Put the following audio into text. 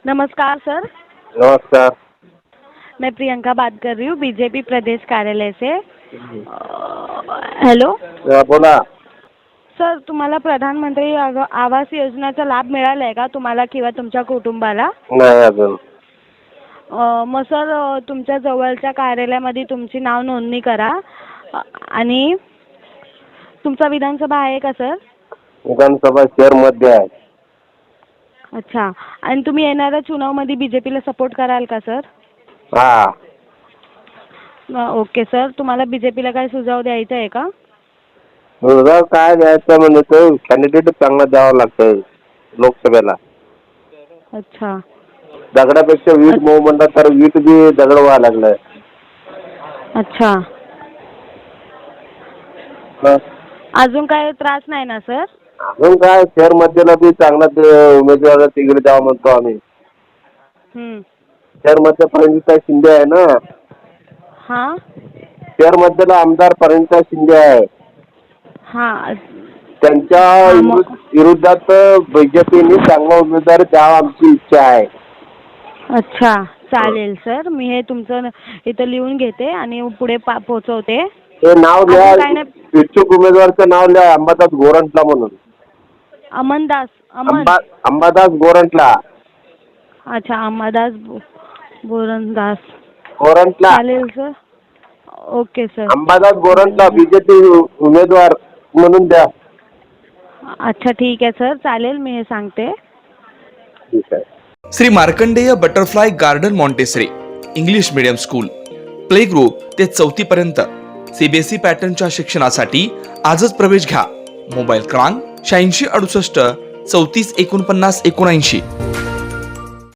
नमस्कार सर। नमस्कार। मैं प्रियंका बात कर रही हूँ बीजेपी प्रदेश कार्यालय से। हेलो बोला। सर, तुम्हाला प्रधानमंत्री आवास योजनेचा लाभ मिळाला आहे का तुम्हाला किंवा तुमच्या कुटुंबाला? नाही अजून। मग सर, तुमच्या जवळच्या कार्यालयामध्ये तुमची नाव नोंदणी करा। आणि तुमचा विधानसभा आहे का सर? विधानसभा शहरमध्ये आहे। अच्छा, आणि तुम्ही येणाऱ्या चुनावमध्ये बीजेपीला सपोर्ट कराल का सर? हा। ओके सर, तुम्हाला बीजेपीला काय सुझाव द्यायचा आहे का? काय द्यायचं म्हणजे तो कॅन्डिडेट चांगला द्यावा लागतंय लोकसभेला। अच्छा। दगडापेक्षा वीट मऊ म्हणतात तर वीट बी दगड व्हायला लागलाय। अच्छा। हं. अजून काय त्रास नाही ना सर? अजून काय शहर मध्येला बी चांगला उमेदवार तिकडे द्यावा म्हणतो आम्ही। शहर मध्ये परिणिता शिंदे आहे ना। हाँ शहर मध्येला आमदार परिणिता शिंदे आहे। हाँ त्यांच्या हाँ विरोधात बीजेपीने चांगला उमेदवार द्यावा आमची इच्छा आहे। अच्छा, चालेल सर, मी हे तुमचं इथं लिहून घेते आणि पुढे पोहोचवते। हे नाव लिहा, अजून काय नाही? इच्छुक उमेदवारचं नाव लिहा, अंबादास गोरंट्ला म्हणून। अंबादास गोरंट्ला। अच्छा, अंबादास गोरंदास। गोरंट्ला। चालेल sir. Okay sir. Ambadas Gorantla BJP उमेदवार म्हणून द्या। अच्छा, ठीक आहे सर, चालेल, मी हे सांगते। ठीक आहे। Shri Markandey butterfly garden Montessori English medium school, play group ते 4थी पर्यंत सीबीएसई पॅटर्नच्या शिक्षणासाठी आजच प्रवेश घ्या। मोबाईल क्रमांक 8668 34 49 79।